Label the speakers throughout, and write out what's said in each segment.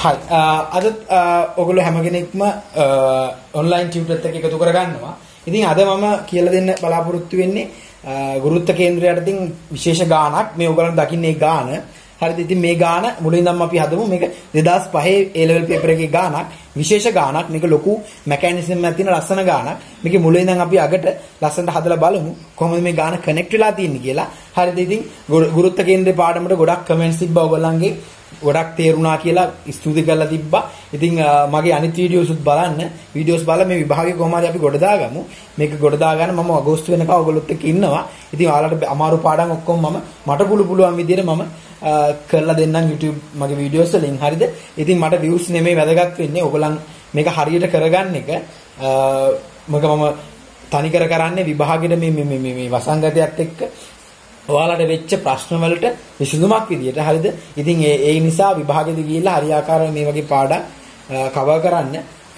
Speaker 1: හරි. අද ඔයගොල්ලෝ හැම කෙනෙක්ම ඔන්ලයින් ටියුටර් එකක් එකතු කරගන්නවා. ඉතින් අද මම කියලා දෙන්න බලාපොරොත්තු වෙන්නේ ගුරුත්ව කේන්ද්‍රයට ඉතින් විශේෂ ගාණක් මේ ඔයගොල්ලන් දකින්නේ ගාණ. හරිද? ඉතින් මේ ගාණ මුලින්දම අපි හදමු. මේක 2005 A level paper එකේ ගාණක්. විශේෂ ගාණක්. මේක ලොකු මෙකැනිසම් එකක් තියෙන ලස්සන ගාණක්. මේකේ මුලින්දන් අපි අගට ලස්සනට හදලා බලමු කොහොමද මේ ගාණ කනෙක්ට් වෙලා තියෙන්නේ කියලා. හරිද? ඉතින් ගුරුත්ව කේන්ද්‍රයේ පාඩමට ගොඩක් කමෙන්ට්ස් තිබ්බා ඔයගොල්ලන්ගේ. ගොඩක් තේරුණා කියලා ස්තුති කරලා තිබ්බා. ඉතින් මගේ අනිත් වීඩියෝස් උත් බලන්න. වීඩියෝස් බලලා මේ විභාගයේ කොහොම හරි අපි ගොඩ දාගමු. මේක ගොඩ දාගන්න මම අගෝස්තු වෙනකම් ඔයගොල්ලොත් එක්ක ඉන්නවා. ඉතින් ඔයාලට අමාරු පාඩම් ඔක්කොම මට පුළුවන් විදිහට මම කරලා දෙන්නම් YouTube මගේ වීඩියෝස් වලින්. හරිද? ඉතින් මට views නෙමෙයි වැදගත් වෙන්නේ. ඔයගොල්ලන් මේක හරියට කරගන්න එක. මම තනි කරන්නේ විභාගෙට මේ වසංගතයත් එක්ක ඔයාලට වෙච්ච ප්‍රශ්න වලට විසඳුමක් විදියට. හරිද? ඉතින් ඒ නිසා විභාගෙදී ගිහිල්ලා හරියාකාරව මේ වගේ පාඩම්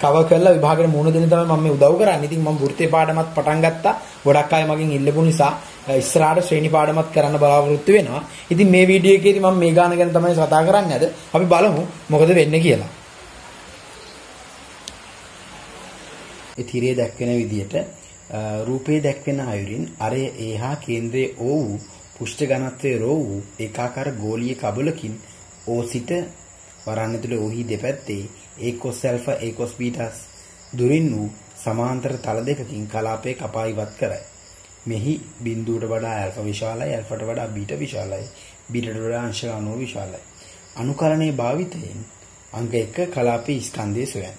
Speaker 1: කවර් කරලා විභාගෙට මුහුණ දෙන්න තමයි මම මේ උදව් කරන්නේ. ඉතින් මම වෘත්තීය පාඩමත් පටන් ගත්තා. ගොඩක් අය මගෙන් ඉල්ලපු නිසා ඉස්සරහට ශ්‍රේණි පාඩමත් කරන්න බලාපොරොත්තු වෙනවා. ඉතින් මේ වීඩියෝ එකේදී මම මේ ගාන ගැන තමයි කතා කරන්නේ අද. අපි බලමු මොකද වෙන්නේ කියලා. ඒ තිරේ දැක්වෙන විදියට රූපේ දැක්වෙන අයුරින් අරය ඒහා කේන්ද්‍රයේ ඕ වූ පුෂ්ඨ ඝනත්වයේ රෝ වූ ඒකාකාර ගෝලීය කබලකින් ඕ සිට වරන් ඇතුළේ ඕහි දෙපැත්තේ a cos alpha a cos beta දුරින් වූ සමාන්තර තල දෙකකින් කලාපයේ කපා ඉවත් කරයි. මෙහි බිඳුවට වඩා alpha විශාලයි, alphaට වඩා beta විශාලයි, betaට වඩා අංශ 90 විශාලයි. අනුකරණයේ භාවිතයෙන් අංක 1 කලාපයේ ස්කන්ධය සොයන්න.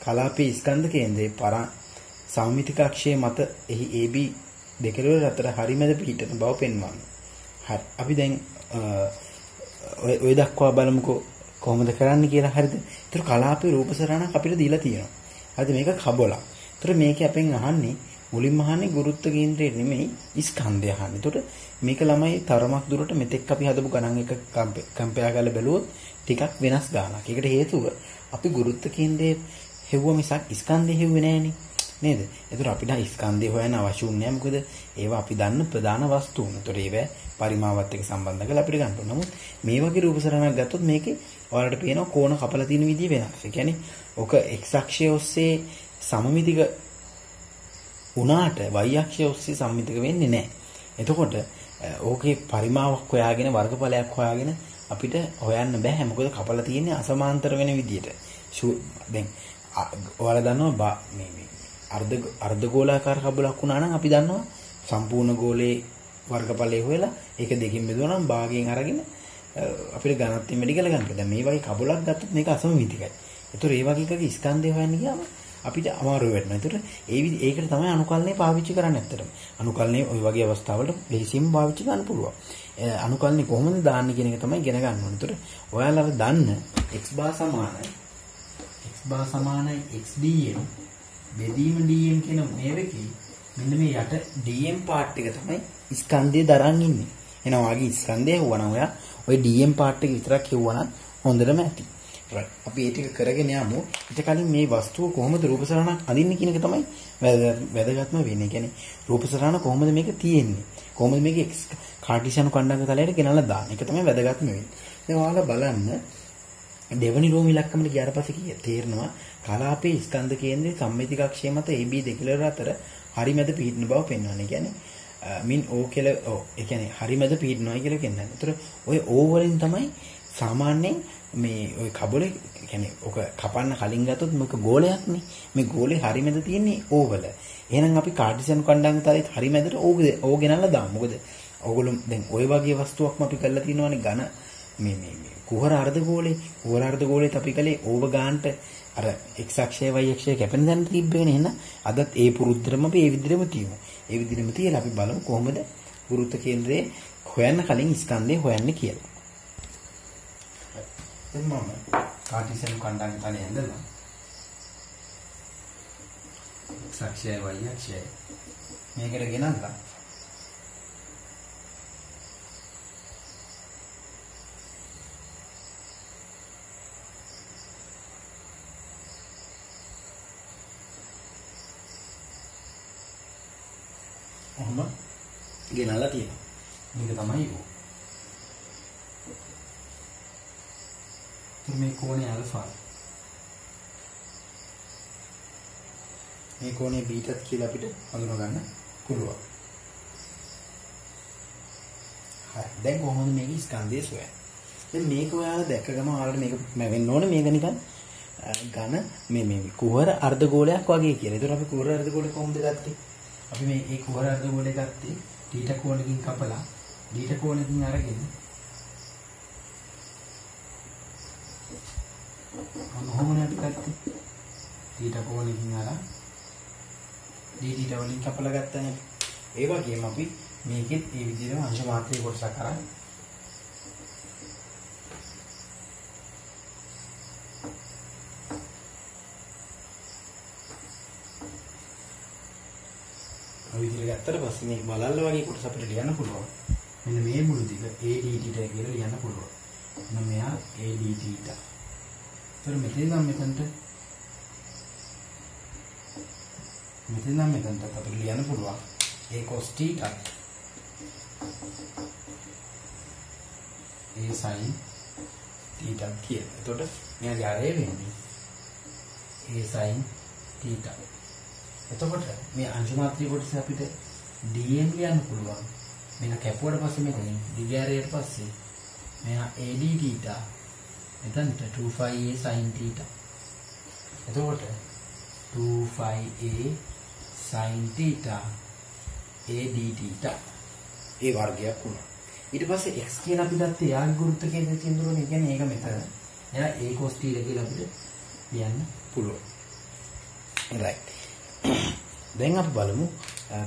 Speaker 1: කලාපයේ ස්කන්ධ කේන්ද්‍රයේ සමමිතික අක්ෂයේ මත එහි AB දෙකවල අතර හරිමැද පිහිටන බව පෙන්වන්න. හරි. අපි දැන් ඔය දක්වා බලමුකෝ කොහොමද කරන්න කියලා. හරිද? ඒතර කලාපේ රූප සරණක් අපිට දීලා තියෙනවා. හරිද? මේක කබලක්. ඒතර මේකේ අපෙන් අහන්නේ මුලින්ම අහන්නේ ගුරුත්ව කේන්ද්‍රය නෙමෙයි ස්කන්ධය අහන්නේ. ඒතර මේක ළමයි තරමක් දුරට මෙතෙක් අපි හදපු ගණන් එක කම්පයා කරලා බැලුවොත් ටිකක් වෙනස් ගානක්. ඒකට හේතුව අපි ගුරුත්ව කේන්ද්‍රයේ හෙව්ව මිසක් ස්කන්ධය හෙව්වේ නෑනේ. නේද? ඒතර අපිට ස්කන්ධය හොයන්න අවශ්‍ය වුණේ නැහැ. මොකද ඒවා අපි දන්න ප්‍රධාන වස්තුන්. ඒතර ඒවා පරිමාවත් එක්ක සම්බන්ධ කරලා අපිට ගන්න ඕන. නමුත් මේ වගේ රූප සරණක් ගත්තොත් මේකේ ඔයාලට පේනවා කෝණ කපලා තියෙන විදිය වෙනස්. ඒ කියන්නේ ඔක x අක්ෂය ඔස්සේ සමමිතික වුණාට y අක්ෂය ඔස්සේ සමමිතික වෙන්නේ නැහැ. එතකොට ඕකේ පරිමාවක් හොයාගෙන වර්ගඵලයක් හොයාගෙන අපිට හොයන්න බෑ. මොකද කපලා තියෙන්නේ අසමාන්තර වෙන විදියට. දැන් ඔයාලා දන්නවා මේ අර්ධ ගෝලාකාර කබලක් වුණා නම් අපි දන්නවා සම්පූර්ණ ගෝලයේ වර්ගඵලය හොයලා ඒක දෙකින් බෙදුවා නම් භාගයෙන් අරගෙන අපිට ඝනත්වයෙන් වැඩි කරලා ගන්න. දැන් මේ වගේ කබලක් ගත්තොත් මේක අසමමිතිකයි. ඒතර ඒ වගේ එකක ස්කන්ධය හොයන්න ගියාම අපිට අමාරු වෙනවා. ඒතර ඒකට තමයි අනුකලනය පාවිච්චි කරන්න ඇත්තටම. අනුකලනය ওই වගේ අවස්ථාවලට ලේසියෙන් පාවිච්චි කරන්න පුළුවන්. අනුකලනය කොහොමද දාන්නේ කියන එක තමයි ඉගෙන ගන්න ඕනේ. ඒතර ඔයාලා දන්න x බාර සමානයි xdm බෙදීම dm කියන මේවකේ මෙන්න මේ යට dm පාර්ට් එක තමයි ස්කන්ධය දරන් ඉන්නේ. එහෙනම් වාගේ ස්කන්ධය හුවනම් ඔයා ওই dm පාර්ට් එක විතරක් හෙව්වනම් හොඳටම ඇති. right. අපි ඒ ටික කරගෙන යමු. ඊට කලින් මේ වස්තුව කොහොමද රූප සරණක් අදින්නේ කියන එක තමයි වැදගත්ම වෙන්නේ. කියන්නේ රූප සරණ කොහොමද මේක තියෙන්නේ? කොහොමද මේක කාටීසියන් කණ්ඩායම තලයට ගෙනල්ලා දාන්නේ? ඒක තමයි වැදගත්ම වෙන්නේ. දැන් ඔයාලා බලන්න දෙවනි රෝම ඉලක්කමට ගියාට පස්සේ තේරෙනවා කලාපයේ ස්කන්ධ කේන්ද්‍රයේ සම්මිතික අක්ෂය මත AB දෙකලර අතර හරිමැද පිහිටන බව පෙන්වන්නේ. කියන්නේ මින් O කියලා ඒ කියන්නේ හරිමැද පිහිටනවා කියලා කියන්නේ. ඒතර ඔය O වලින් තමයි සාමාන්‍යයෙන් මේ ඔය කබලේ කියන්නේ ඔක කපන්න කලින් ගත්තොත් මේක ගෝලයක්නේ. මේ ගෝලේ හරිමැද තියෙන්නේ O වල. එහෙනම් අපි කාටීසියන් කණ්ඩායම තරේ හරිමැදට O ගෙනල්ලා දාමු. මොකද ඕගොල්ලෝ දැන් ওই වගේ වස්තුවක්ම අපි කරලා තියෙනවානේ ඝන මේ කුහර අර්ධගෝලේ අර්ධගෝලේත් අපි කලේ ඕව ගානට අර x අක්ෂය y අක්ෂය කැපෙන දැන් තිබ්බේනේ. එහෙනම් අදත් ඒ පුරුද්දටම අපි ඒ විදිහටම තියමු. ඒ විදිහටම තියලා අපි බලමු කොහොමද ගුරුත්ව කේන්ද්‍රයේ හොයන්න කලින් ස්කන්ධය හොයන්නේ කියලා. දැන් මම කාටීසියන් කණ්ඩායම තනිය ඇඳලා x අක්ෂය y අක්ෂය මේකට ගෙනල්ලා ඔහොම ගෙනල්ලා තියෙනවා. මේක තමයි මේ කෝණය ඇල්ෆා. මේ කෝණය බීටත් කියලා අපිට හඳුනා ගන්න පුළුවන්. හරි. දැන් කොහොමද මේක ස්කන්ධය සොයන්නේ? දැන් මේක ඔයාලා දැක්ක ගම ඔයාලට මේක වෙන්න ඕනේ මේක නිකන් ඝන මේ කුහර අර්ධගෝලයක් වගේ කියලා. ඒතර අපි කුහර අර්ධගෝලය කොහොමද ගත්තේ? අපි මේ කුහර අර්ධගෝලය ගත්තේ θ කෝණකින් කපලා d කෝණකින් අරගෙන මොහොමනේ අපි ගත්තේ θ කෝණකින් අර d වලින් කපලා ගත්තනේ. ඒ වගේම අපි මේකෙත් මේ විදිහටම අංශ මාත්‍රයේ කොටසක් කරා ගත්තට පස්සේ මේ බලල්ල වගේ කොටස අපිට ලියන්න පුළුවන්. මෙන්න මේ මුළු දිග AD θ කියලා ලියන්න පුළුවන්. මෙන්න මෙයා AD θ. ඒතර මෙතන නම් මෙතනට අපිට ලියන්න පුළුවන් A cos θ A sin θ කියලා. එතකොට මෙයාගේ ආරය වෙන්නේ A sin θ. එතකොට මේ අංශ මාත්‍රී කොටස අපිට dm ලියන්න පුළුවන්. මේක කැපුවට පස්සේ මෙතනින් දිගෑරයට පස්සේ මෙයා AD θ එතනට 2πa sin θ. එතකොට 2πa sin θ AD θ ඒ වර්ගයක් වුණා. ඊට පස්සේ x කියලා අපි ගත්තේ යාගේ ගුරුත්ව කේන්ද්‍රය තියෙනවනේ. කියන්නේ ඒක මෙතන. එයා A cos θ කියලා අපිට ලියන්න පුළුවන්. right. දැන් අපි බලමු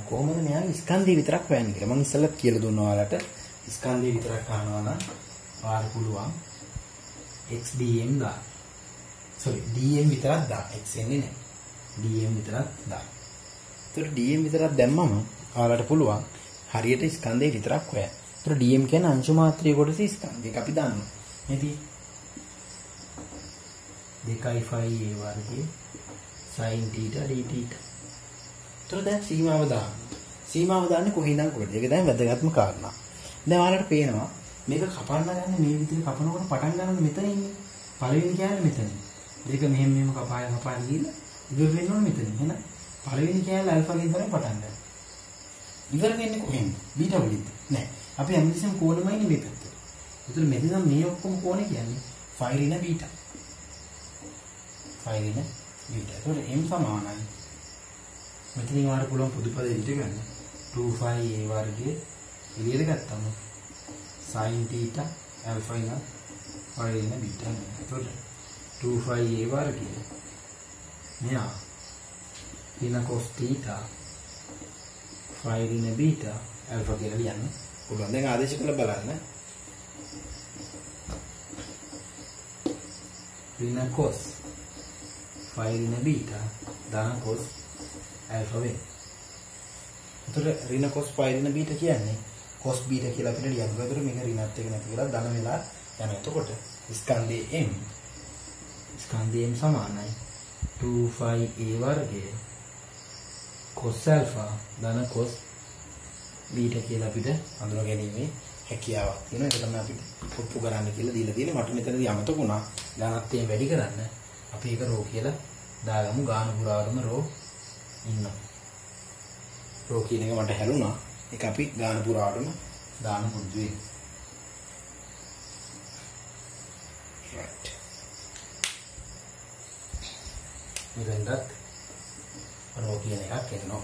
Speaker 1: කොහොමද මෙයාගේ ස්කන්ධය විතරක් හොයන්නේ කියලා. මම ඉස්සෙල්ලත් කියලා දුන්නා ඔයාලට ස්කන්ධය විතරක් අහනවා නම් ඔයාලට පුළුවන් xdm දාන්න. dm විතරක් දාන්න. x එන්නේ නැහැ. dm විතරක් දාන්න. ඒතර dm විතරක් දැම්මම ඔයාලට පුළුවන් හරියට ස්කන්ධය විතරක් හොයන්න. ඒතර dm කියන්නේ අංශු මාත්‍රී කොටස ස්කන්ධය. ඒක අපි දන්නවා. නේද? 2πa වර්ගයේ sin θ dθ. ඒතර දැන් සීමාව දාන්න. සීමාව දාන්නේ කොහේනම් කොහෙද? ඒක දැන් වැදගත්ම කාරණා. දැන් ඔයාලට පේනවා මේක කපන්න ගන්න මේ විදිහට කපනකොට පටන් ගන්න මෙතන ඉන්නේ. පළවෙනි කෑල්ල මෙතන. දෙක මෙහෙම කපාගෙන ගිහලා ඉවර වෙන්න ඕනේ මෙතන. එහෙනම් පළවෙනි කෑල්ල ඇල්ෆාගෙන් තමයි පටන් ගන්න. ඉවර වෙන්නේ කොහෙන්ද? බීටා වලින්ද? නෑ. අපි හැමතිස්සෙම කෝණමයිනේ මේ පැත්තට. ඒතර මෙතන මේ ඔක්කොම කෝණ කියන්නේ ෆයි ඍණ බීටා. ෆයි ඍණ බීටා. ඒතර m සමානයි. මෙතනින් වාර පුළුවන් පොදු පද ඉදිරි ගන්න. 2πa වර්ගයේ එළියට ගත්තම sin θ alpha ඉන ෆයි ඍණ බීටා. ඒතර 2πa වර්ගයේ මෙයා ඍණ cos θ ෆයි ඍණ බීටා alpha කියලා ලියන්න පුළුවන්. දැන් ආදේශ කරලා බලන්න. ඍණ cos ෆයි ඍණ බීටා ධන cos alpha වේ. ඒතර ඍණ cos ෆයි ඍණ බීටා කියන්නේ cos බීටා කියලා අපිට ලියන්න. ඒතර මේක ඍණත් එක නැති කරලා ධන වෙලා යනවා. එතකොට ස්කන්ධයේ m සමානයි 2πa වර්ගයේ cos alpha ධන cos බීටා කියලා අපිට හඳුනා ගැනීමේ හැකියාවක් තියෙනවා. ඒක තමයි අපිට ඔප්පු කරන්න කියලා දීලා තියෙන්නේ. මට මෙතනදී අමතක වුණා ඝනත්වයෙන් වැඩි කරන්න. අපි ඒක රෝ කියලා දාගමු. ගාන පුරාවටම රෝ ඉන්නවා. රෝ කියන එක මට හැලුණා. ඒක අපි ගාන පුරාවටම දාන පුරුදු වෙයි. right. මෙතනත් රෝ කියන එකක් එනවා.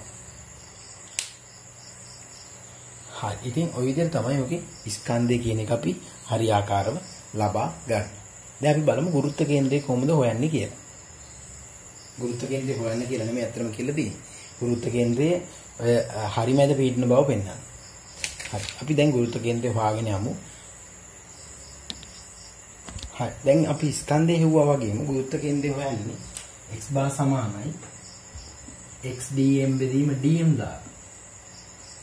Speaker 1: හරි. ඉතින් ওই විදිහට තමයි ඔකේ ස්කන්ධය කියන එක අපි හරියාකාරව ලබා ගන්න. දැන් අපි බලමු ගුරුත්ව කේන්ද්‍රය කොහොමද හොයන්නේ කියලා. ගුරුත්ව කේන්ද්‍රය හොයන්න කියලා නෙමෙයි අත්‍තරම කියලා තියෙන්නේ. ගුරුත්ව කේන්ද්‍රයේ ඔය හරිමැද පීඩන බව පෙන්වන්න. හරි. අපි දැන් ගුරුත්ව කේන්ද්‍රය හොයාගෙන යමු. හරි. දැන් අපි ස්කන්ධය හෙව්වා වගේම ගුරුත්ව කේන්ද්‍රය හොයන්නේ x බාර සමානයි x dm බෙදීම dm දා.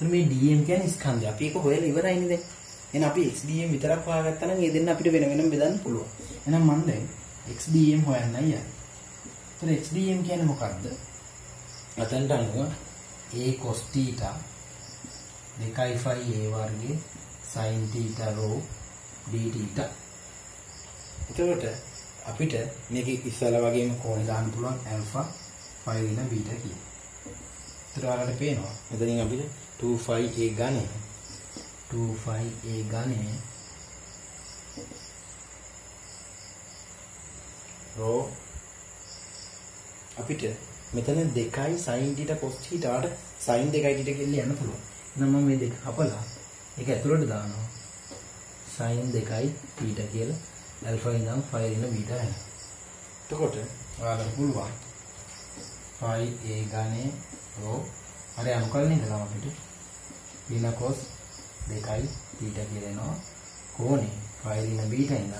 Speaker 1: මේ dm කියන්නේ ස්කන්ධය. අපි ඒක හොයලා ඉවරයිනේ දැන්. එහෙනම් අපි x dm විතරක් හොයාගත්තා නම් ඒ දෙන්න අපිට වෙන වෙනම බෙදන්න පුළුවන්. එහෙනම් මම දැන් x dm හොයන්නයි යන්නේ. ඒතර x dm කියන්නේ මොකක්ද? අතෙන්ට අනුව a cos θ 2πa වර්ගයේ sin θ rho dθ. එතකොට අපිට මේක ඉස්සලා වගේම කෝණේ දාන්න පුළුවන් alpha 5 ඍණ බීටා කියලා. ඒතර ඔයාලට පේනවා මෙතනින් අපිට 2πa ඝනය 2πa ඝනය rho අපිට මෙතන 2යි sin θ cos θ ට sin 2යි θ කියලා යන්න පුළුවන්. එහෙනම් මම මේ දෙක කපලා ඒක ඇතුළට දානවා. sin 2යි θ කියලා alpha ඉඳන් 5 ඍණ බීටා එනවා. එතකොට ඔයාලට පුළුවන් 5a ඝනය rho අර අනුකලනේ ඉඳලා අපිට ඍණ cos 2යි θ කියලා එනවා. කෝණේ 5 ඍණ බීටා ඉඳන්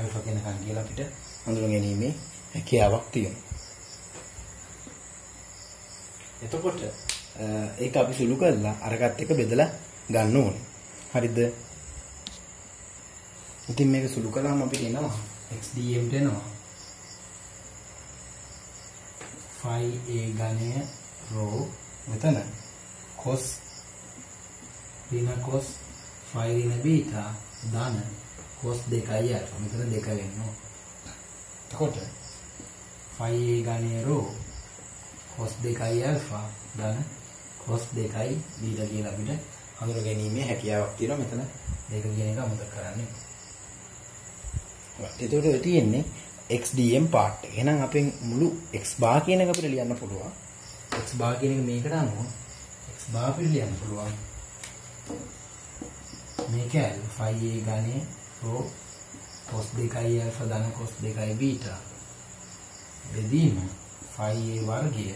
Speaker 1: alpha කෙනකන් කියලා අපිට හඳුනා ගැනීමේ හැකියාවක් තියෙනවා. එතකොට ඒක අපි සුළු කරලා අරකට එක බෙදලා ගන්න ඕනේ. හරිද? ඉතින් මේක සුළු කළාම අපිට එනවා xdm ට එනවා 5a ඝනය rho මෙතන cos ඍණ cos 5 ඍණ බීටා ධන cos 2i alpha මෙතන 2 වෙනවා. එතකොට 5a ඝනය rho cos 2i alpha ධන cos 2i බීටා කියලා අපිට හඳුනා ගැනීමේ හැකියාවක් තියෙනවා. මෙතන දෙක කියන එක අමතක කරන්න. එතකොට ඔය තියෙන්නේ xdm part එක. එහෙනම් අපෙන් මුළු x bar කියන එක අපිට ලියන්න පුළුවන්. x bar කියන එක මේකට අනුව x bar අපිට ලියන්න පුළුවන්. මේක 5a ඝනය rho cos 2i alpha ධන cos 2i බීටා බෙදීම 5a වර්ගය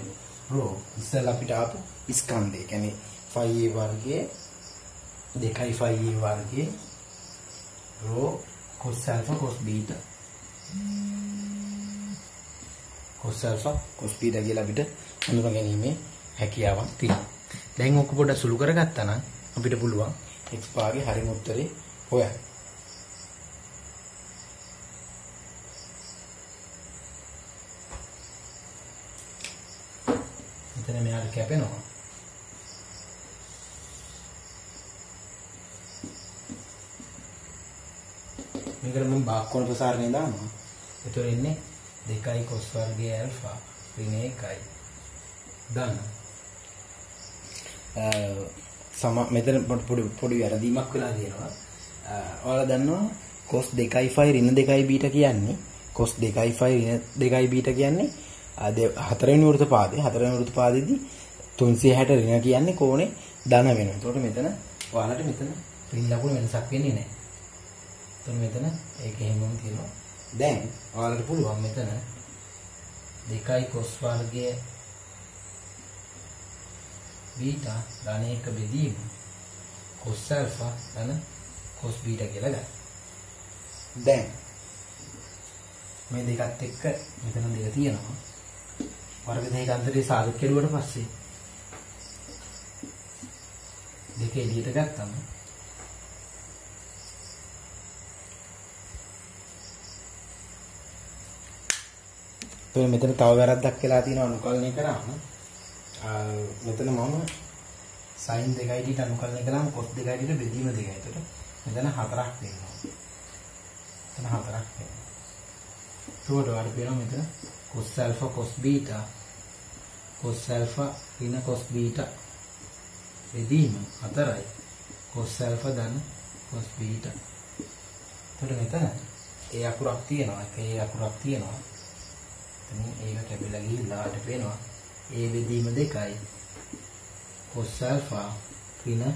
Speaker 1: rho ඉස්සෙල්ලා අපිට ආපු ස්කන්ධය. කියන්නේ 5a වර්ගය 2i 5a වර්ගය rho cos alpha cos beta cos alpha cos beta කියලා අපිට හඳුනා ගැනීමේ හැකියාවක් තියෙනවා. දැන් ඔක පොඩ්ඩක් සුළු කරගත්තා නම් අපිට පුළුවන් x පාගේ හරිම උත්තරේ හොයන්න. මෙතන මෙයාට කැපෙනවා. මේකට මම බාක්කෝණ ප්‍රසාරණය දානවා. ඒතර ඉන්නේ 2i cos වර්ගය alpha ඍණ 1i දාන්න. මෙතන පොඩි වැරදීමක් වෙලා තියෙනවා. ඔයාලා දන්නවා cos 2i 5 ඍණ 2i බීටා කියන්නේ cos 2i 5 ඍණ 2i බීටා කියන්නේ හතරවෙනි වෘත්ත පාදේ හතරවෙනි වෘත්ත පාදෙදී 360 ඍණ කියන්නේ කෝණේ ධන වෙනවා. ඒතකොට මෙතන ඔයාලට මෙතන ඍණ ලකුණු වෙනසක් වෙන්නේ නැහැ. එතන මෙතන ඒක එහෙමම තියෙනවා. දැන් ඔයාලට පුළුවන් මෙතන 2i cos වර්ගය බීටා ධන 1 බෙදීම cos alpha ධන cos බීටා කියලා ගන්න. දැන් මේ දෙකත් එක්ක මෙතන දෙක තියෙනවා. වර්ග දෙක අතරේ සාධක කෙරුවට පස්සේ දෙක එළියට ගත්තම તો මෙතන තව වැරද්දක් වෙලා තියෙනවා අනුකලනය කරාම මෙතන මම sin 2i අනුකලනය කළාම cos 2i බෙදීම 2යි. ඒතකොට මෙතන 4ක් වෙනවා. මෙතන 4ක් වෙනවා. ඒකට වඩ වෙනවා මෙතන cos alpha cos beta cos alpha ඍණ cos beta බෙදීම 4යි cos alpha ධන cos beta. එතකොට මෙතන ඒ අකුරක් තියෙනවා. ඒ අකුරක් තියෙනවා. එතනින් ඒක කැපිලා ගිහිල්ලා අපිට පේනවා a බෙදීම 2යි cos alpha ඍණ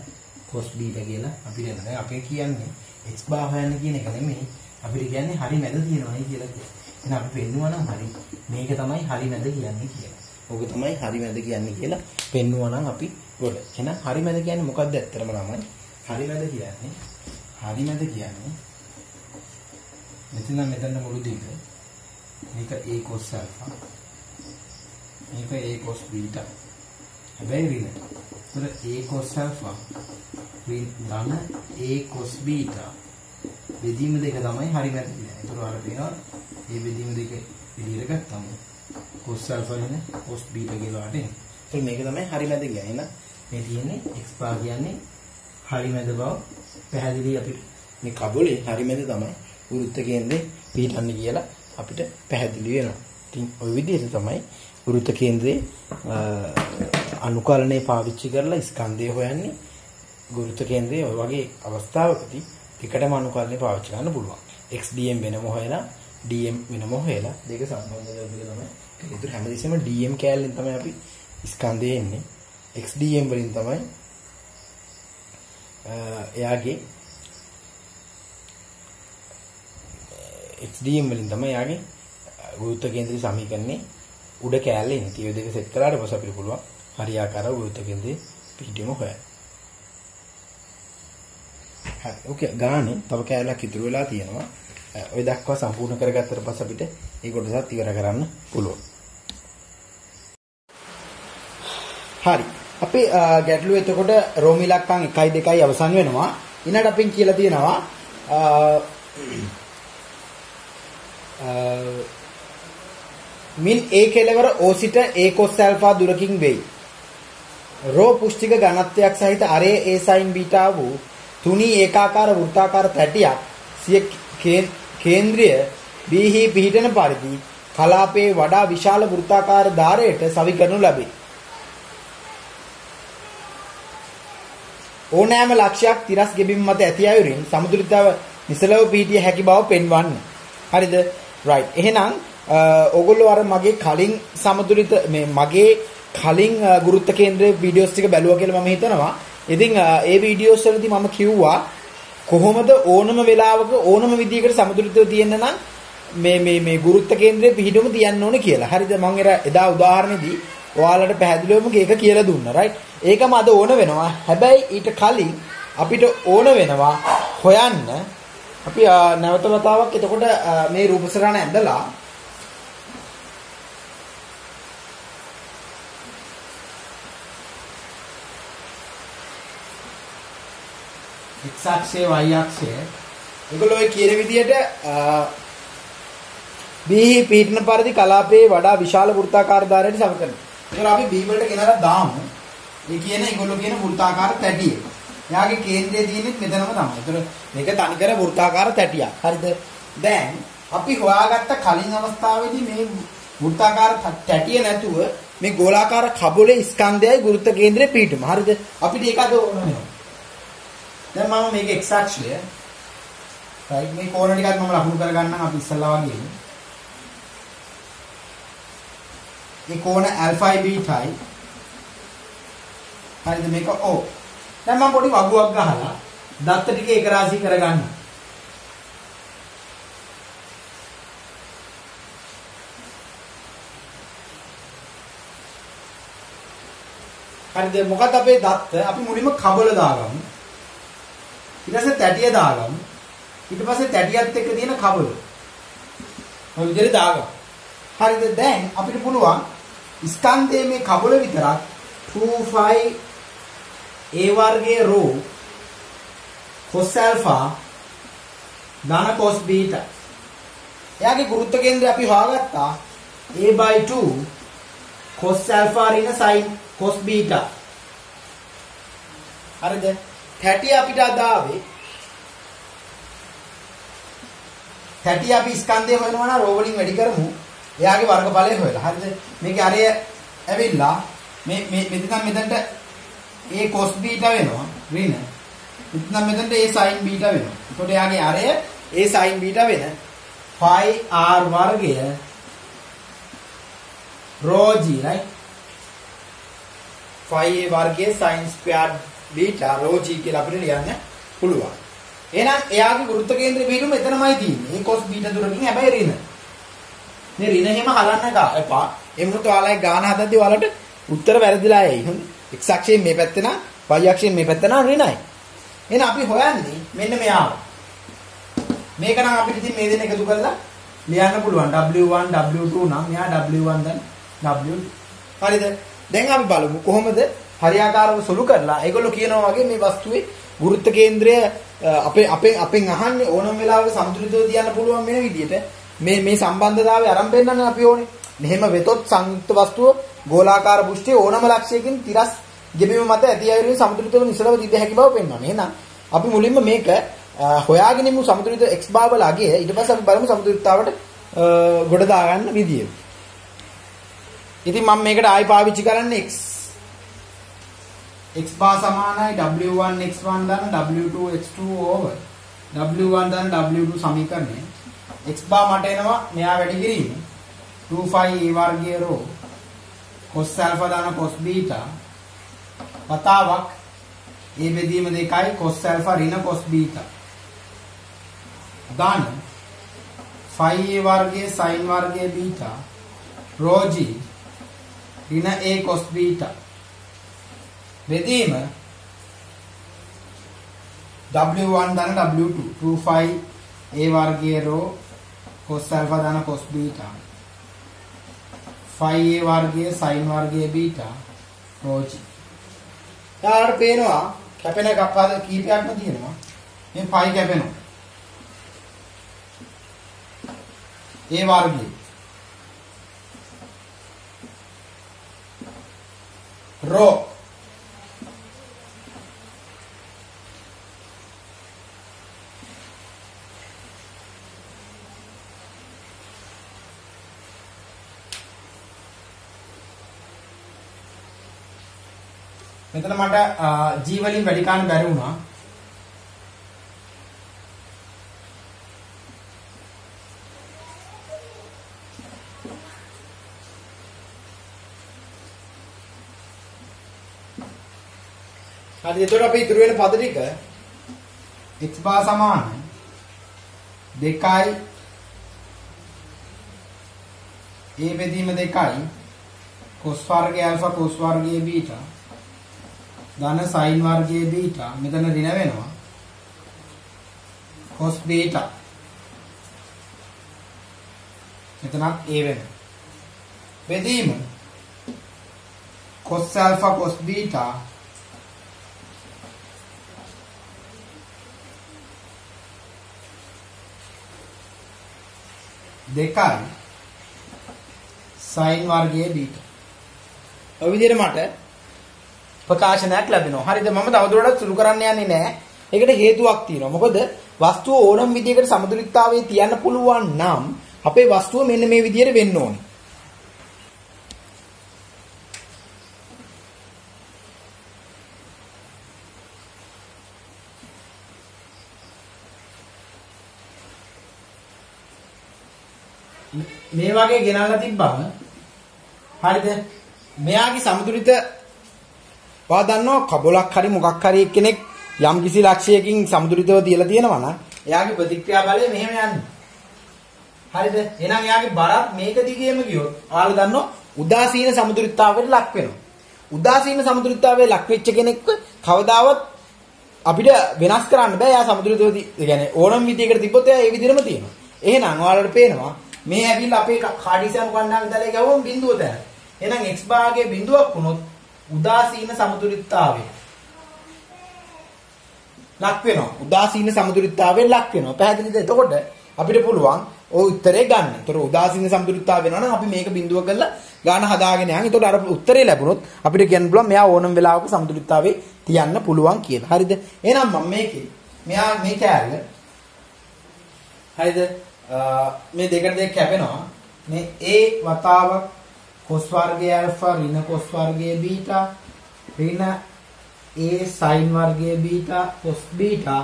Speaker 1: cos beta කියලා අපිට එනවා. දැන් අපි කියන්නේ x bar හොයන්න කියන එක නෙමෙයි. අපිට කියන්නේ හරි මැද තියෙනවායි කියලා කියනවා. එහෙනම් අපි පෙන්නුවා නම් හරි මේක තමයි හරි මැද කියන්නේ කියලා. ඕක තමයි හරි මැද කියන්නේ කියලා පෙන්නුවා නම් අපි ගොඩ. එහෙනම් හරි මැද කියන්නේ මොකක්ද ඇත්තටම ළමයි? හරි මැද කියන්නේ මෙතන මුළු දිග මේක a cos alpha මේක a cos beta හැබැයි ඍණ. ඒතර a cos alpha ධන a cos beta බෙදීම දෙක තමයි හරි මැද කියන්නේ. ඒතර අර පේනවා මේ බෙදීම දෙක එළියට ගත්තම cos alpha නේ cos beta කියලා වටේ. ඒතර මේක තමයි හරි මැද කියන්නේ. එහෙනම් මේ තියෙන්නේ x bar කියන්නේ හරි මැද බව පැහැදිලි අපිට. මේ කබලේ හරි මැද තමයි වෘත්ත කේන්ද්‍රේ පිහිටන්නේ කියලා අපිට පැහැදිලි වෙනවා. ඉතින් ওই විදිහට තමයි වෘත්ත කේන්ද්‍රේ අනුකලනය පාවිච්චි කරලා ස්කන්ධය හොයන්නේ. වෘත්ත කේන්ද්‍රයේ ඔය වගේ අවස්ථාවකදී එකටම අනුකලනය පාවිච්චි කරන්න පුළුවන්. XDM වෙනම හොයලා DM වෙනම හොයලා දෙක සම්බන්ධ කරලා තමයි. ඒතර හැමදෙස්සෙම DM කැලෙන් තමයි අපි ස්කන්ධය එන්නේ. XDM වලින් තමයි එයාගේ XDM වලින් තමයි එයාගේ වෘත්ත කේන්ද්‍රී සමීකරණේ උඩ කැලේ එන්නේ. ඒ දෙක සෙට් කරාට පස්සේ අපිට පුළුවන් හරියාකාරව වෘත්ත කේන්ද්‍රේ පිහිටීම හොයන්න. හරි. ඕකේ ගානේ තව කැලයක් ඉතුරු වෙලා තියෙනවා. ඔය දක්වා සම්පූර්ණ කරගත්තට පස්සේ අපිට මේ කොටසත් ඉවර කරන්න පුළුවන්. හරි. අපි ගැටලුව එතකොට රෝම ඉලක්කම් 1 2යි අවසන් වෙනවා. ඊනට අපින් කියලා තියෙනවා මින් A කෙලවර O සිට A cos alpha දුරකින් වෙයි. රෝ පුෂ්ටික ඝනත්වයක් සහිත අරේ A sin beta වූ තුනී ඒකාකාර වෘත්තාකාර තැටියක් සිය කේන්ද්‍රය B හි පිහිටන පරිදි කලාපයේ වඩා විශාල වෘත්තාකාර ධාරයට සවි කරනු ලැබේ. ඕනෑම ලක්ෂයක් තිරස් ගෙබීම මත ඇති අයුරින් සමතුලිතව නිසලව පිහිටිය හැකි බව පෙන්වන්න. හරිද? right. එහෙනම් ඕගොල්ලෝ අර මගේ කලින් සමතුලිත මගේ කලින් ගුරුත්ව කේන්ද්‍රයේ වීඩියෝස් ටික බැලුවා කියලා මම හිතනවා. ඉතින් ඒ වීඩියෝස් වලදී මම කිව්වා කොහොමද ඕනම වෙලාවක ඕනම විදියකට සමතුලිතව තියෙන්න නම් මේ ගුරුත්ව කේන්ද්‍රයේ පිහිටුම තියන්න ඕනේ කියලා. හරිද? මම එදා උදාහරණෙදී ඔයාලට පැහැදිලිවම ඒක කියලා දුන්නා. right? ඒකම අද ඕන වෙනවා. හැබැයි ඊට කලින් අපිට ඕන වෙනවා හොයන්න අපි නැවත වතාවක් එතකොට මේ රූපසරණ ඇඳලා x අක්ෂය y අක්ෂය ඒගොල්ලෝ ඔය කියන විදිහට B පිහිටන පරිදි කලාපයේ වඩා විශාල වෘත්තාකාර ධාරයට සම කරනවා. ඒකල අපි B වලට ගෙනලා දාමු. ඒ කියන ඒගොල්ලෝ කියන වෘත්තාකාර තැටිය. එයාගේ කේන්ද්‍රය තියෙන්නේ මෙතනම තමයි. ඒතර මේක තනිකර වෘත්තාකාර තැටියක්. හරිද? දැන් අපි හොයාගත්ත කලින් අවස්ථාවේදී මේ වෘත්තාකාර තැටිය නැතුව මේ ගෝලාකාර කබොලේ ස්කන්ධයයි ගුරුත්ව කේන්ද්‍රේ පිහිටුම. හරිද? අපිට ඒක අද ඕන වෙනවා. දැන් මම මේක x අක්ෂය right මේ කෝණ ටිකත් මම ලකුණු කරගන්නම් අපි ඉස්සල්ලා වගේ. මේ කෝණ alpha බීටායි. හරිද? මේක O. දැන් මම පොඩි වගුවක් ගහලා දත්ත ටික එක රාශී කරගන්න. හරිද? මොකද අපේ දත්ත අපි මුලින්ම කබල දාගමු. ඊට පස්සේ තැටිය දාගමු. ඊට පස්සේ තැටියත් එක්ක තියෙන කබල. ඔය විදිහට දාගමු. හරිද? දැන් අපිට පුළුවන් ස්කන්ධයේ මේ කබල විතරක් 2 5 a වර්ගයේ ρ cos alpha ධන cos beta. එයාගේ ගුරුත්ව කේන්ද්‍රය අපි හොයාගත්තා a/2 cos alpha ඍණ sin cos beta. හරිද? තැටිය අපිට අදාවේ තැටිය අපි ස්කන්ධය හොයනවා නම් රෝ වලින් වැඩි කරමු. එයාගේ වර්ගඵලය හොයලා. හරිද? මේකේ අරය ඇවිල්ලා මේ මෙතනට a cos beta වෙනවා ඍණ. මෙතනට a sin beta වෙනවා. එතකොට එයාගේ අරය a sin beta වෙන phi r වර්ගය rho g right. phi a වර්ගයේ sin squared beta rho g කියලා අපිට ලියන්න පුළුවන්. එහෙනම් එයාගේ ගුරුත්ව කේන්ද්‍රය පිටුම එතනමයි තියෙන්නේ. a cos beta දුරකින් හැබැයි ඍණ. මේ ඍණ හැම හලන්න එපා. එමුණුත් ඔයාලගේ ගාන හදද්දී ඔයාලට උත්තර වැරදිලා එයි. x අක්ෂයෙන් මේ පැත්තේ නම් y අක්ෂයෙන් මේ පැත්ත නම් ඍණයි. එහෙනම් අපි හොයන්නේ මෙන්න මෙයාව. මේක නම් අපිට ඉතින් මේ දෙන එකතු කරලා ලියන්න පුළුවන්. W1 W2 නම් මෙයා W1 දැන් W2. හරිද? දැන් අපි බලමු කොහොමද හරියාකාරව සුළු කරලා ඒගොල්ලෝ කියනවා වගේ මේ වස්තුවේ ගුරුත්ව කේන්ද්‍රය අපෙන් අහන්නේ ඕනම වෙලාවක සමතුලිතව තියන්න පුළුවන් වෙන විදිහට මේ සම්බන්ධතාවය අරන් පෙන්නන්න අපි ඕනේ. මෙහෙම වෙතොත් සංයුක්ත වස්තුව ගෝලාකාර පුෂ්ඨයේ ඕනම ලක්ෂයකින් තිරස් ගෙබීම මත ඇති අයුරින් සමතුලිතව නිසලව තිබෙ හැකි බව පෙන්වනවා. එහෙනම් අපි මුලින්ම මේක හොයාගෙන ඉමු සමතුලිත x බාර වල අගය. ඊට පස්සේ අපි බලමු සමතුලිතතාවට ගොඩ දාගන්න විදිය. ඉතින් මම මේකට ආයි පාවිච්චි කරන්නේ x බාර සමානයි w1 x1 ධන w2 x2 over w1 ධන w2 සමීකරණය. x බාර මට එනවා මෙයා වැඩි කිරීම 2 phi a වර්ගයේ රෝ cos alpha ධන cos beta වතාවක් a බෙදීම 2යි cos alpha ඍණ cos beta ධන phi a වර්ගයේ sin වර්ගයේ beta rho g ඍණ a cos beta බෙදීම w1 ධන w2 2 phi a වර්ගයේ rho cos alpha ධන cos beta phi a වර්ගයේ sin වර්ගයේ beta rho g. යාට පේනවා කැපෙන කපාද කීපයක්ම තියෙනවා. මේ phi කැපෙනවා. a වර්ගයේ rho මෙතන මට g වලින් වැඩි ගන්න බැරි වුණා. හරි එතකොට අපි ඉතුරු වෙන පද ටික x බාර සමානයි 2යි a බෙදීම 2යි cos වර්ගය alpha cos වර්ගය beta ධන sin වර්ගයේ බීටා මෙතන ඍණ වෙනවා cos බීටා මෙතනත් a වෙනවා බෙදීම cos alpha cos බීටා දෙකයි sin වර්ගයේ බීටා ඔය විදිහට මට ප්‍රකාශනයක් ලැබෙනවා. හරිද? මම තවදුරටත් සුළු කරන්න යන්නේ නැහැ. ඒකට හේතුවක් තියෙනවා. මොකද වස්තුව ඕනම විදිහකට සමතුලිතතාවයේ තියන්න පුළුවන් නම් අපේ වස්තුව මෙන්න මේ විදිහට වෙන්න ඕනේ. මේ වගේ ගෙනල්ලා තිබ්බම හරිද? මෙයාගේ සමතුලිත වා දන්නවා කබලක් හරි මොකක් හරි කෙනෙක් යම් කිසි ලක්ෂයකින් සමතුලිතව තියලා තියෙනවා නම් එයාගේ ප්‍රතික්‍රියා බලය මෙහෙම යන්නේ. හරිද? එහෙනම් එයාගේ බරත් මේක දිගේම ගියොත් ඔයාලා දන්නවා උදාසීන සමතුලිතතාවයට ලක් වෙනවා. උදාසීන සමතුලිතතාවයට ලක් වෙච්ච කෙනෙක්ව කවදාවත් අපිට වෙනස් කරන්න බෑ. එයා සමතුලිතව ඒ කියන්නේ ඕනම විදියකට තිබ්බොත් එයා ඒ විදිහටම තියෙනවා. එහෙනම් ඔයාලට පේනවා මේ ඇවිල්ලා අපේ කාඩිසියම් කණ්ඩායම විතලේ ගවම බිඳුව දැන. එහෙනම් x භාගයේ බිඳුවක් වුණොත් උදාසීන සමතුලිතතාවය ලක් වෙනවා. උදාසීන සමතුලිතතාවයෙන් ලක් වෙනවා. පැහැදිලිද? එතකොට අපිට පුළුවන් ඔය උත්තරේ ගන්න. ඒතර උදාසීන සමතුලිතතාව වෙනවා නම් අපි මේක බිඳුව කරලා ගාන හදාගෙන යන්. ඒතකොට අර උත්තරේ ලැබුණොත් අපිට කියන්න පුළුවන් මෙයා ඕනම වෙලාවක සමතුලිතතාවේ තියන්න පුළුවන් කියලා. හරිද? එහෙනම් මම මේකේ මෙයා මේ කෑල්ල හරිද? මේ දෙකට දෙක කැපෙනවා. මේ a වතාවක් cos වර්ගයේ alpha ඍණ cos වර්ගයේ beta ඍණ a sin වර්ගයේ beta cos beta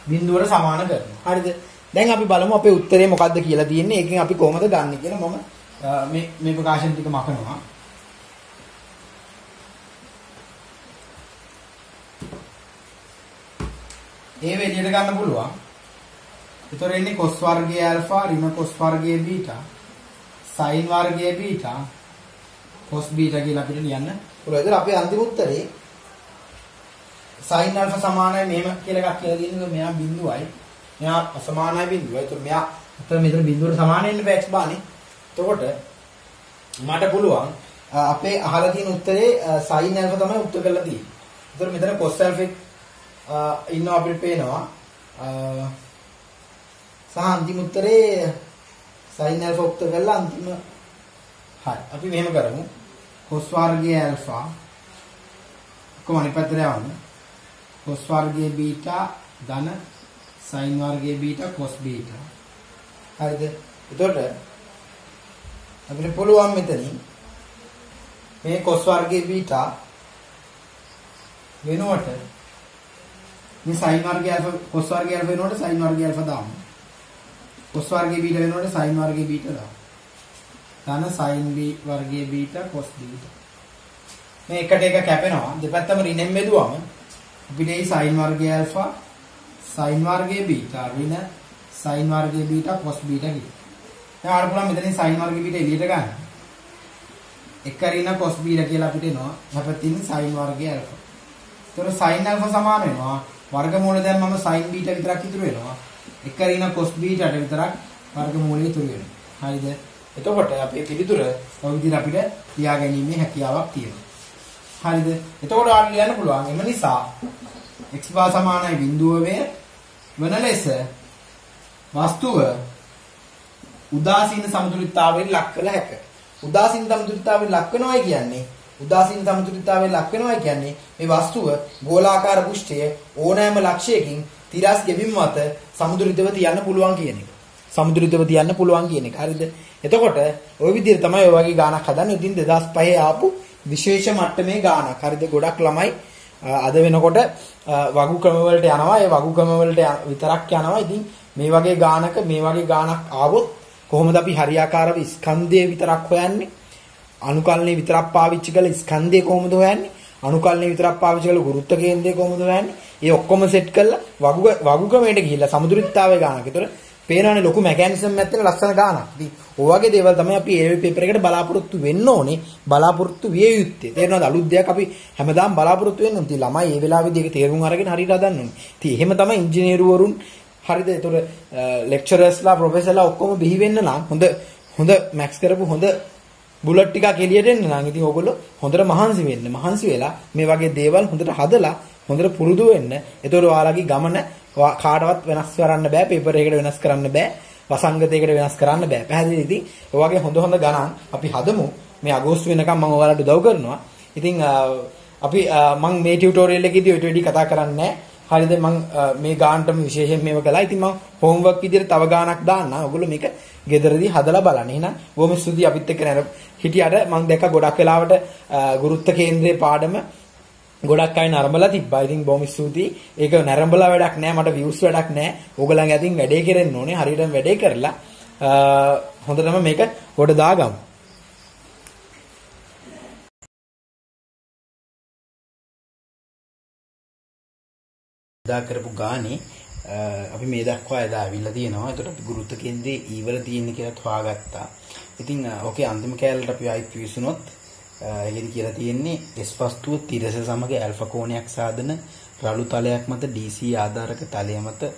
Speaker 1: බිඳුවට සමාන කරනවා. හරිද? දැන් අපි බලමු අපේ උත්තරේ මොකක්ද කියලා තියෙන්නේ. ඒකෙන් අපි කොහොමද ගන්නෙ කියලා මම මේ ප්‍රකාශන ටික මකනවා. ඒ වෙලියට ගන්න පුළුවන්. ඒතර එන්නේ cos වර්ගයේ alpha ඍණ cos වර්ගයේ beta sin වර්ගයේ beta cos beta කියලා අපිට ලියන්න පුළුවන්. ඒතර අපේ අන්තිම උත්තරේ sin alpha සමානයි මෙහෙම කියලා එකක් කියලා දෙන්නේ. මෙයා බිඳුවයි. මෙයා අසමානයි බිඳුවයි. ඒතර මෙයා මෙතන බිඳුවට සමාන වෙන්න බෑ x බානේ. එතකොට මට පුළුවන් අපේ අහලා තියෙන උත්තරේ sin alpha තමයි උත්තර කරලා තියෙන්නේ. ඒතර මෙතන cos alpha ඉන්නවා අපිට පේනවා. සහ අන්තිම උත්තරේ sin alpha උත්තර කරලා අන්තිම හරි. අපි මෙහෙම කරමු. cos වර්ගයේ alpha කොහොම අනිත් පැත්තට යවන්න. cos වර්ගයේ beta ධන sin වර්ගයේ බීටා cos බීටා. හරිද? එතකොට අපිට පුළුවන් මෙතනින් මේ cos වර්ගයේ බීටා වෙනුවට මේ sin වර්ගයේ alpha cos වර්ගයේ alpha වෙනුවට sin වර්ගයේ alpha දාමු. cos වර්ගයේ බීටා වෙනුවට sin වර්ගයේ බීටා දාමු. දාන sin වර්ගයේ බීටා cos බීටා. මේ එකට එක කැපෙනවා. දෙපැත්තම ඍණෙන් බෙදුවම අපිට මේ sin වර්ගයේ alpha sin වර්ගයේ බීටා ඍණ sin වර්ගයේ බීටා cos බීටා කියනවා. දැන් ආර පුළුවන් මෙතනින් sin වර්ගයේ බීටා එළියට ගන්න. එක ඍණ cos බීටා කියලා අපිට එනවා. අපිටින් sin වර්ගයේ alpha. ඒතර sin alpha සමාන වෙනවා වර්ගමූල දැන් මම sin බීටා විතරක් ඉතුරු වෙනවා. එක ඍණ cos බීටාට විතරක් වර්ගමූලය ඉතුරු වෙනවා. හරිද? එතකොට අපේ පිළිතුර ඔය විදිහට අපිට ලියාගැනීමේ හැකියාවක් තියෙනවා. හරිද? එතකොට ආන්න ලියන්න පුළුවන්. එම නිසා x බා සමානයි බිඳුව වේ වන ලෙස වස්තුව උදාසීන සමතුලිතතාවයෙන් ලක් කළ හැකිය. උදාසීන සමතුලිතතාවයෙන් ලක් වෙනවා කියන්නේ මේ වස්තුව ගෝලාකාර පෘෂ්ඨයේ ඕනෑම ලක්ෂයකින් තිරස් ගෙබිම් මත සමතුලිතව තියන්න පුළුවන් කියන එක. හරිද? එතකොට ওই විදිහට තමයි ඔය වගේ ගානක් හදන්නේ. ඉතින් 2005 ආපු විශේෂ මට්ටමේ ගානක්. හරිද? ගොඩක් ළමයි අද වෙනකොට වගු ක්‍රම වලට යනවා. ඒ වගු ක්‍රම වලට විතරක් යනවා. ඉතින් මේ වගේ ගානක් ආවොත් කොහොමද අපි හරියාකාරව ස්කන්ධය විතරක් හොයන්නේ? අනුකල්නේ විතරක් පාවිච්චි කරලා ස්කන්ධය කොහොමද හොයන්නේ? අනුකල්නේ විතරක් පාවිච්චි කරලා ගුරුත්ව කේන්ද්‍රය කොහොමද හොයන්නේ? ඒ ඔක්කොම සෙට් කරලා වගු ක්‍රමයට ගිහිල්ලා සමතුලිතතාවයේ ගානක්. ඒතර පේනවනේ ලොකු මෙකැනිසම් එකක් තියෙන ලස්සන ගානක්. ඉතින් ඔය වගේ දේවල් තමයි අපි ඒ පේපර් එකට බලාපොරොත්තු වෙන්න ඕනේ. බලාපොරොත්තු විය යුත්තේ. තේරෙනවද? අලුත් දෙයක් අපි හැමදාම බලාපොරොත්තු වෙන්න ඕනේ. ඉතින් ළමයි මේ වෙලාවේදී ඒක තේරුම් අරගෙන හරියට හදන්න ඕනේ. ඉතින් එහෙම තමයි ඉංජිනේරුවරුන් හරිද? ඒතර ලෙක්චරර්ස්ලා ප්‍රොෆෙසර්ලා ඔක්කොම බිහි වෙන්න නම් හොඳ මැක්ස් කරපු හොඳ බුලට් ටිකක් එළියට එන්න නම් ඉතින් ඕගොල්ලෝ හොඳට මහන්සි වෙන්න. මහන්සි වෙලා මේ වගේ දේවල් හොඳට හදලා හොඳට පුරුදු වෙන්න. ඒතකොට ඔයාලගේ ගමන කාටවත් වෙනස් කරන්න බෑ. පේපර් එකකට වෙනස් කරන්න බෑ. වසංගතයකට වෙනස් කරන්න බෑ. පැහැදිලිද? ඉතින් ඔය වගේ හොඳ ගණන් අපි හදමු. මේ අගෝස්තු වෙනකම් මම ඔයාලට උදව් කරනවා. ඉතින් අපි මම මේ ටියුටෝරියල් එකේදී ඔය ටෙඩි කතා කරන්නේ නැහැ. හරිද? මම මේ ගානටම විශේෂයෙන් මේව කළා. ඉතින් මම හෝම්වර්ක් විදිහට තව ගානක් දාන්නම්. ඔයගොල්ලෝ මේක ගෙදරදී හදලා බලන්න. එහෙනම් බොහොම ස්තුතියි අපිත් එක්ක නේද හිටියට. මම දැක්ක ගොඩක් වෙලාවට ගුරුත්ව කේන්ද්‍රයේ පාඩම ගොඩක් අය නරඹලා තිබ්බා. ඉතින් බොහොම ස්තුතියි. ඒක නරඹලා වැඩක් නෑ. මට views වැඩක් නෑ. ඕගලන් අතින් වැඩේ කෙරෙන්න ඕනේ. හරියටම වැඩේ කරලා හොඳටම මේක ගොඩ දාගමු. දා කරපු ගානේ අපි මේ දක්වා එදා අවිල්ලා තියෙනවා. ඒකට අපි ගුරුත්ව කේන්ද්‍රයේ ඊවල තියෙන කියලා හොයාගත්තා. ඉතින් ඕකේ අන්තිම කැලලට අපි ආයිත් විසුනොත් ඒකෙදි කියලා තියෙන්නේ S වස්තුව තිරස සමග ඇල්ෆා කෝණයක් සාදන රළු තලයක් මත DC ආධාරක තලය මත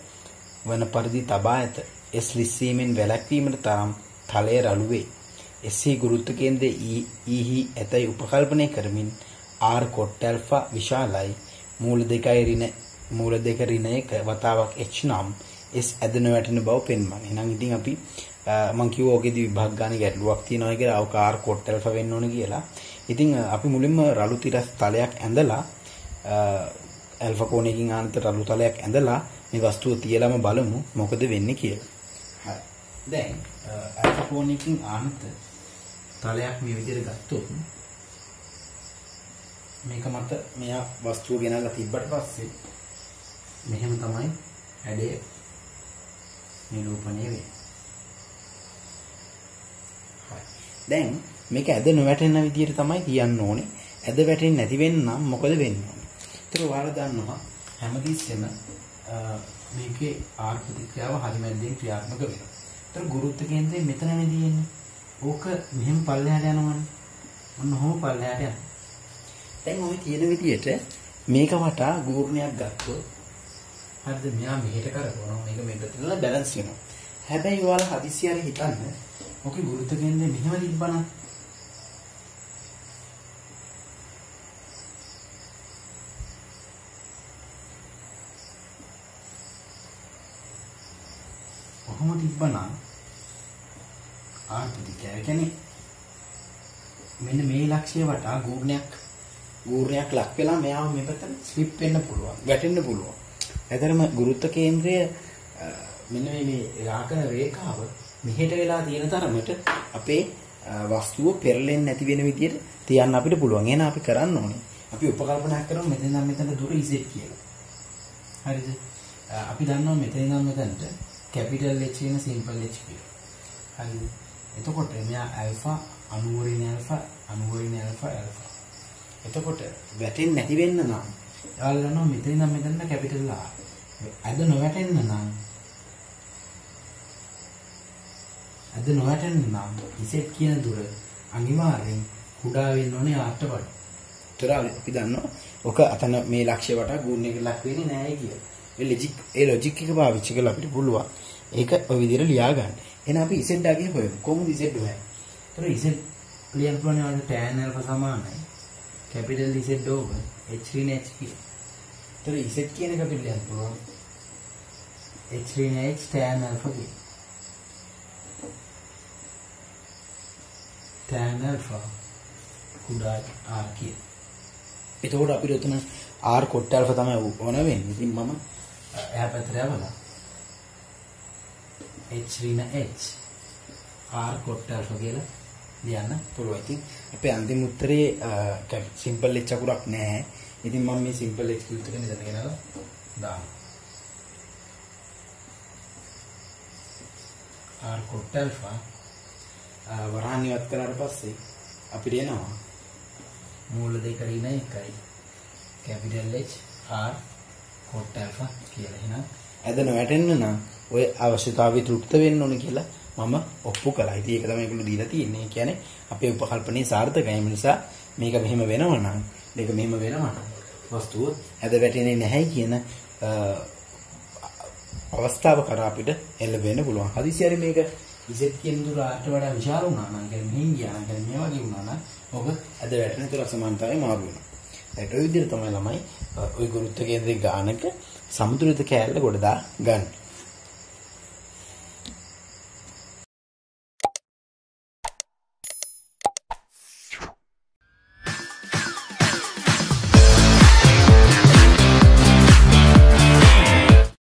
Speaker 1: වන පරිදි තබා ඇත. S ලිස්සීමෙන් වැළැක්වීමට තරම් තලය රළු වේ. එසේ ගුරුත්ව කේන්ද්‍රයේ E ඇතයි උපකල්පනය කරමින් R කොට ඇල්ෆා විශාලයි. මූල දෙක ඍණ 1 වතාවක් H නම් S ඇදෙන වැටෙන බව පෙන්වන්නේ. එහෙනම් ඉතින් අපි මම කිව්වා ඔකේදී විභාග ගානේ ගැටලුවක් තියෙනවා කියලා. අවක R කොට ඇල්ෆා වෙන්න ඕන කියලා. ඉතින් අපි මුලින්ම රළු තිරස් තලයක් ඇඳලා ඇල්ෆා කෝණයකින් ආනත රළු තලයක් ඇඳලා මේ වස්තුව තියලාම බලමු මොකද වෙන්නේ කියලා. හරි. දැන් ඇල්ෆා කෝණයකින් ආනත තලයක් මේ විදිහට ගත්තොත් මේක මත මෙයා වස්තුව ගෙනල්ලා තිබ්බට පස්සේ මෙහෙම තමයි හැඩය නිරූපණය වෙන්නේ. හරි. දැන් මේක ඇද නොවැටෙන විදිහට තමයි තියන්න ඕනේ. ඇද වැටෙන්නේ නැති වෙන්න නම් මොකද වෙන්න ඕනේ? ඒතර ඔයාලා දන්නවා හැමතිස්සෙම මේකේ ආර් ප්‍රතික්‍රියාව හරිමැද්දෙන් ක්‍රියාත්මක වෙනවා. ඒතර ගුරුත්ව කේන්ද්‍රය මෙතනනේ තියෙන්නේ. ඕක මෙහෙම පල්ලෙහාට යනවනේ. ඔන්න ඔහොම පල්ලෙහාට යනවා. දැන් ඔය තියෙන විදිහට මේක වටා ගූර්ණයක් ගත්තොත් හරිද? මෙයා මෙහෙට කරකවනවා. මේක මෙහෙට තියලා බැලන්ස් වෙනවා. හැබැයි ඔයාලා හදිස්සිය හරි හිතන්න. ඔකේ ගුරුත්ව කේන්ද්‍රය මෙහෙම තිබ්බනම් කොහොම තිබ්බනම් ආර්ථිකය කියන්නේ මෙන්න මේ ලක්ෂ්‍ය වටා ගූර්ණයක් ලක් වෙලා මෙයාව මේ පැත්තට ස්ලිප් වෙන්න පුළුවන්, වැටෙන්න පුළුවන්. ඇතරම ගුරුත්ව කේන්ද්‍රය මෙන්න මේ රාකන රේඛාව මෙහෙට වෙලා තියෙන තරමට අපේ වස්තුව පෙරලෙන්නේ නැති වෙන විදිහට තියන්න අපිට පුළුවන්. එහෙනම් අපි කරන්න ඕනේ. අපි උපකල්පනයක් කරමු මෙතන නම් මෙතන දුර Z කියලා. හරිද? අපි දන්නවා මෙතන නම් මෙතනට කැපිටල් H වෙන සිම්පල් H කියලා. හරිද? එතකොට මෙයා ඇල්ෆා අණුවරින් ඇල්ෆා. එතකොට වැටෙන්නේ නැති වෙන්න නම් ඔයාලා දන්නවා මෙතන නම් මෙතන කැපිටල් R. අද නොවැටෙන්න නම් Z කියන දුර අනිවාර්යෙන් කුඩා වෙන්න ඕනේ R ට වඩා. ඒතර අපි දන්නවා ඔක අතන මේ ලක්ෂ්‍ය වටා ගුණයකට ලක් වෙන්නේ නැහැ කියලා. ඒ ලොජික් එක පාවිච්චි කරලා අපිට පුළුවන් ඒක ඔය විදිහට ලියා ගන්න. එහෙනම් අපි Z ආගේ හොයමු. කොහොමද Z හොයන්නේ? ඒතර Z ලියන්න පුළුවන් වල tan alpha සමානයි capital Z over h ඍණ h කියලා. ඒතර Z කියන එක අපිට ලියන්න පුළුවන් h ඍණ h tan alpha කියලා. tan alpha කුඩා r කියලා. එතකොට අපිට උතන r කොට alpha තමයි ඕන වෙන්නේ. ඉතින් මම එහා පැත්තට යවලා h ඍණ h r කොට alpha කියලා ලියන්න පුළුවන්. ඉතින් අපේ අන්තිම උත්තරේ සිම්පල් h අකුරක් නැහැ. ඉතින් මම මේ සිම්පල් h උත්තර මෙතන ගෙනලා දානවා. r කොට alpha වරහන් ඉවත් කරාට පස්සේ අපිට එනවා මූල දෙක ඍණ 1යි කැපිටල් H R කොට alpha කියලා. එහෙනම් ඇදන වැටෙන්න නම් ඔය අවශ්‍යතාවය තෘප්ත වෙන්න ඕන කියලා මම ඔප්පු කළා. ඉතින් ඒක තමයි ඒගොල්ලෝ දීලා තියෙන්නේ. ඒ කියන්නේ අපේ උපකල්පනයේ සාර්ථකයි. ඒ නිසා මේක මෙහෙම වෙනවා නම් මේක මෙහෙම වෙනවා නම් වස්තුව ඇද වැටෙන්නේ නැහැ කියන අවස්ථාව කරා අපිට එළවෙන්න පුළුවන්. හදිසියෙ මේක Z කියන දුර R ට වඩා විශාල වුණා නම් කියන්නේ මෙහෙන් ගියා නම් කියන්නේ මේ වගේ වුණා නම් ඔබ ඇද වැටෙන තුර සමානතාවය මාරු වෙනවා. ඒකට ඔය විදිහට තමයි ළමයි ওই ගුරුත්ව කේන්ද්‍රයේ ගානක සමතුලිත කෑල්ල ගොඩ දා ගන්න.